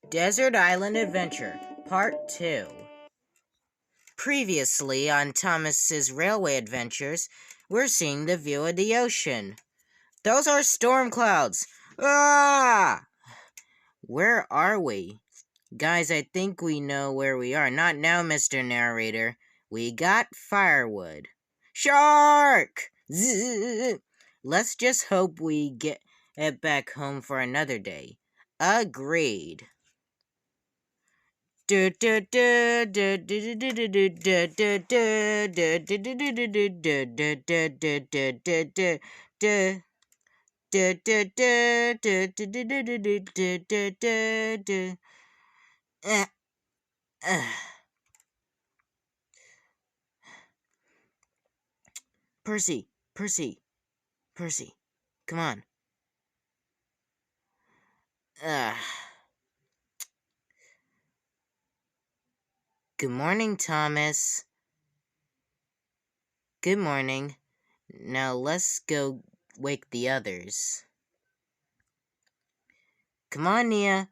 Desert Island Adventure, Part 2. Previously on Thomas's railway adventures, we're seeing the view of the ocean. Those are storm clouds! Ah! Where are we? Guys, I think we know where we are. Not now, Mr. Narrator. We got firewood. Shark! Zzz. Let's just hope we get back home for another day. Agreed. Percy, come on. Good morning, Thomas. Good morning. Now let's go wake the others. Come on, Nia.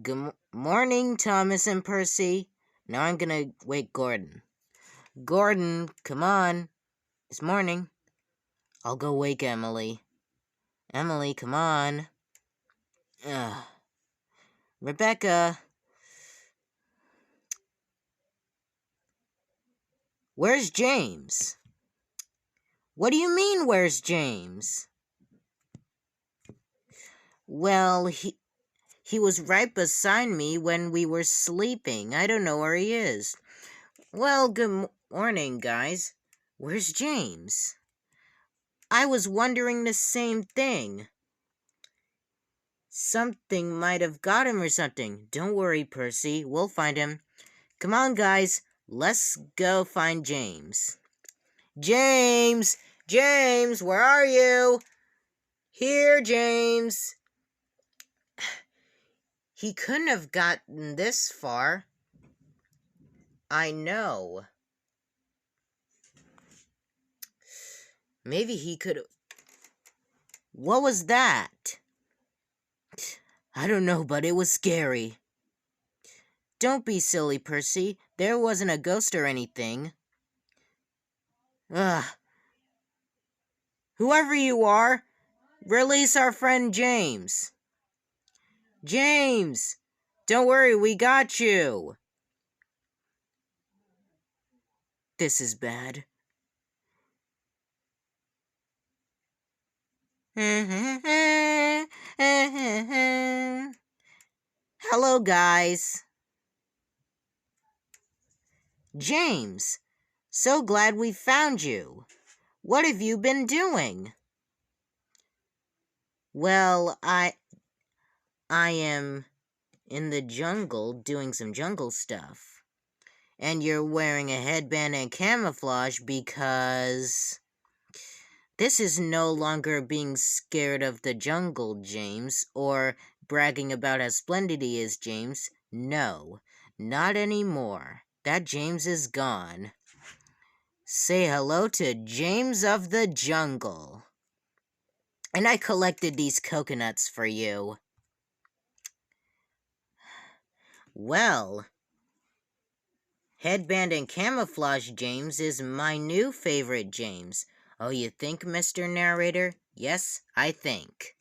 Good morning, Thomas and Percy. Now I'm gonna wake Gordon. Gordon, come on. It's morning. I'll go wake Emily. Emily, come on. Rebecca. Where's James? What do you mean, where's James? Well, he was right beside me when we were sleeping. I don't know where he is. Well, good morning, guys. Where's James? I was wondering the same thing. Something might have got him or something. Don't worry, Percy. We'll find him. Come on, guys. Let's go find James. James! James, where are you? Here, James. He couldn't have gotten this far. I know. Maybe he could have... What was that? I don't know, but it was scary. Don't be silly, Percy. There wasn't a ghost or anything. Ugh. Whoever you are, release our friend James. James! Don't worry, we got you. This is bad. Hello, guys. James, so glad we found you. What have you been doing? Well, I am in the jungle doing some jungle stuff. And you're wearing a headband and camouflage because... This is no longer being scared of the jungle, James, or bragging about how splendid he is, James. No, not anymore. That James is gone. Say hello to James of the Jungle. And I collected these coconuts for you. Well, headband and camouflage James is my new favorite James. Oh, you think, Mr. Narrator? Yes, I think.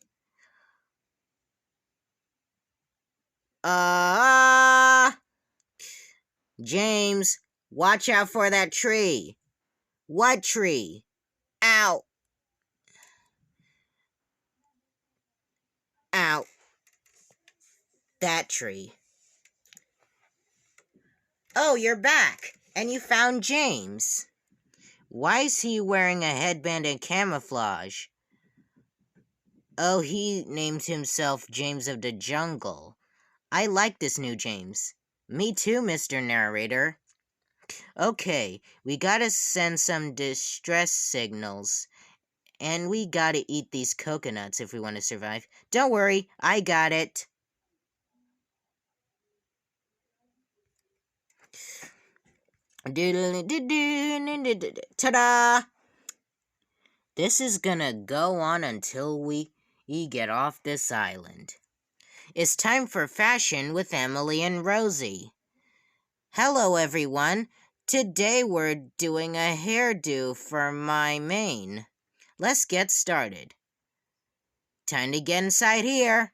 James, watch out for that tree. What tree? Ow. Ow. That tree. Oh, you're back. And you found James. Why is he wearing a headband and camouflage? Oh, he named himself James of the Jungle. I like this new James. Me too, Mr. Narrator. Okay, we gotta send some distress signals. And we gotta eat these coconuts if we want to survive. Don't worry, I got it. Ta-da! This is gonna go on until we get off this island. It's time for fashion with Emily and Rosie. Hello, everyone. Today we're doing a hairdo for my mane. Let's get started. Time to get inside here.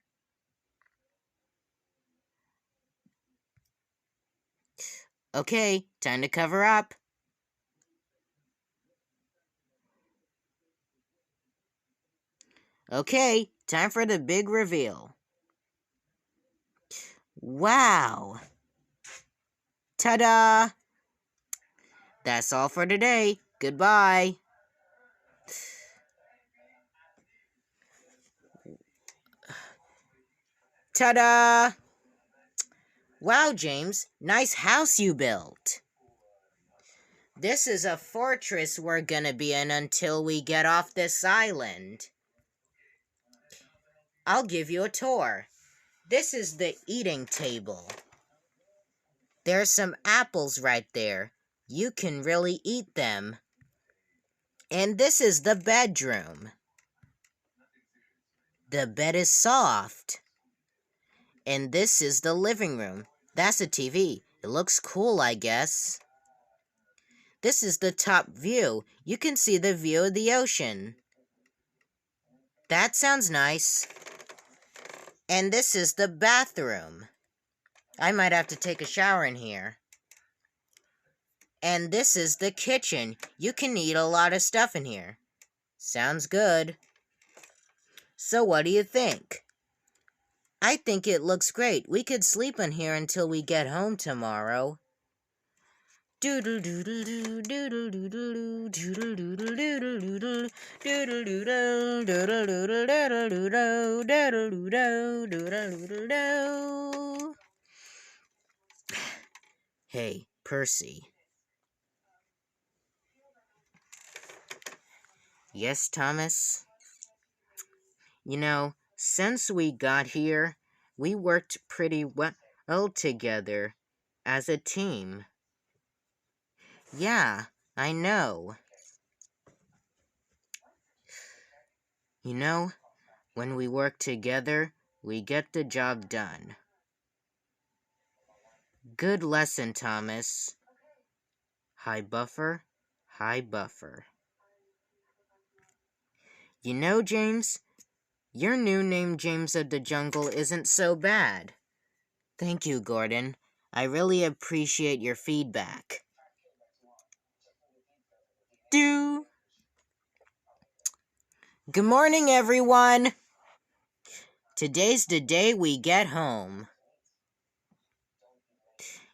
Okay, time to cover up. Okay, time for the big reveal. Wow! Ta-da! That's all for today. Goodbye. Ta-da! Wow, James, nice house you built. This is a fortress we're gonna be in until we get off this island. I'll give you a tour. This is the eating table. There's some apples right there. You can really eat them. And this is the bedroom. The bed is soft. And this is the living room. That's a TV. It looks cool, I guess. This is the top view. You can see the view of the ocean. That sounds nice. And this is the bathroom. I might have to take a shower in here. And this is the kitchen. You can eat a lot of stuff in here. Sounds good. So what do you think? I think it looks great. We could sleep in here until we get home tomorrow. Hey, Percy. Yes, Thomas? You know, since we got here, we worked pretty well together as a team. Yeah, I know. You know, when we work together, we get the job done. Good lesson, Thomas. Hi, Buffer. Hi, Buffer. You know, James, your new name, James of the Jungle, isn't so bad. Thank you, Gordon. I really appreciate your feedback. Good morning, everyone. Today's the day we get home.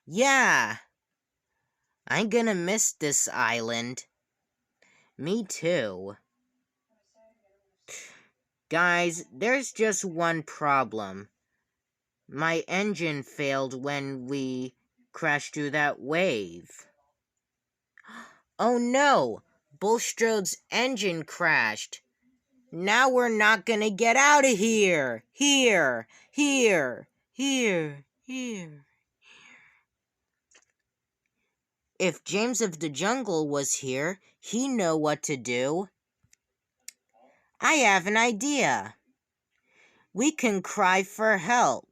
Yeah. I'm gonna miss this island. Me too. Guys, there's just one problem. My engine failed when we crashed through that wave. Oh no! Bulstrode's engine crashed. Now we're not gonna get out of here! Here! If James of the Jungle was here, he'd know what to do. I have an idea. We can cry for help.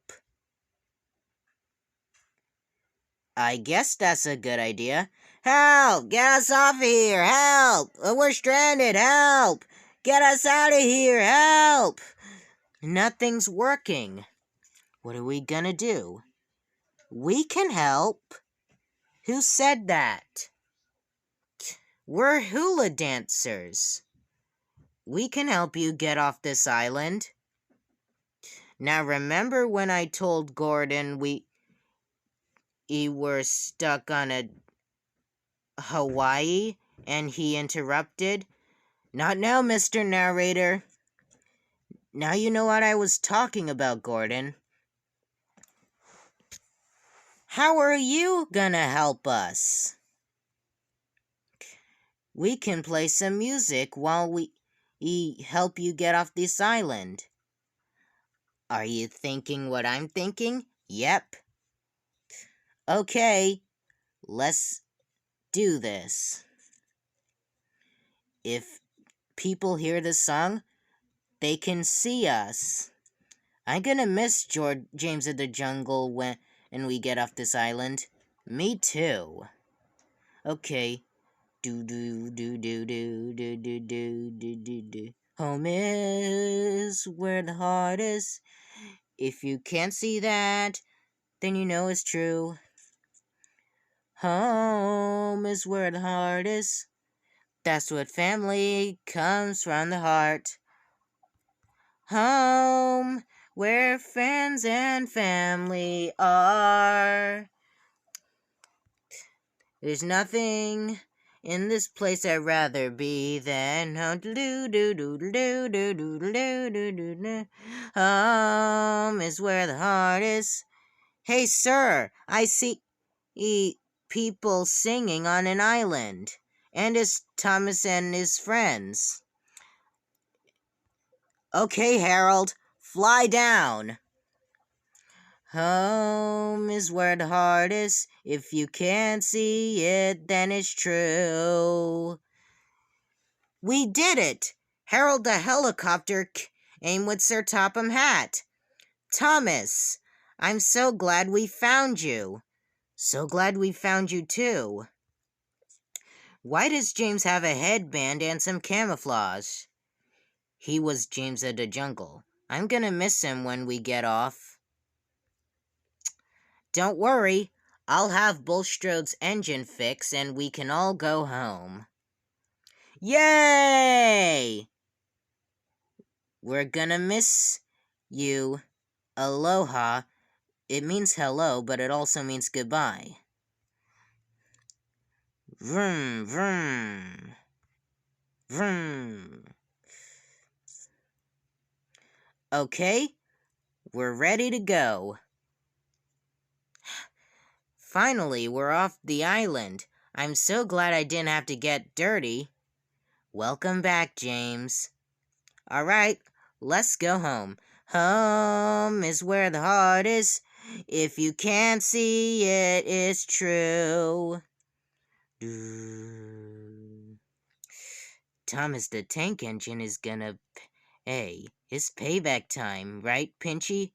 I guess that's a good idea. Help! Get us off of here! Help! We're stranded! Help! Get us out of here! Help! Nothing's working. What are we gonna do? We can help. Who said that? We're hula dancers. We can help you get off this island. Now remember when I told Gordon we were stuck on a Hawaii and he interrupted? Not now, Mr. Narrator. Now you know what I was talking about, Gordon. How are you gonna help us? We can play some music while we help you get off this island. Are you thinking what I'm thinking? Yep. Okay, let's do this. If people hear this song, they can see us. I'm gonna miss James of the Jungle when we get off this island. Me too. Okay. Do do do do do do do do do do do. Home is where the heart is. If you can't see that, then you know it's true. Home is where the heart is. That's what family comes from the heart. Home, where friends and family are. There's nothing in this place I'd rather be than home. Home is where the heart is. Hey, sir, I see people singing on an island. And it's Thomas and his friends. Okay, Harold, fly down. Home is where the heart is. If you can't see it, then it's true. We did it! Harold the helicopter came with Sir Topham Hatt. Thomas, I'm so glad we found you. So glad we found you too. Why does James have a headband and some camouflage? He was James of the Jungle. I'm gonna miss him when we get off. Don't worry, I'll have Bulstrode's engine fixed and we can all go home. Yay! We're gonna miss you. Aloha. It means hello, but it also means goodbye. Vroom, vroom. Vroom. Okay, we're ready to go. Finally, we're off the island. I'm so glad I didn't have to get dirty. Welcome back, James. All right, let's go home. Home is where the heart is. If you can't see it, it's true. Thomas the Tank Engine is gonna pay. It's payback time, right, Pinchy?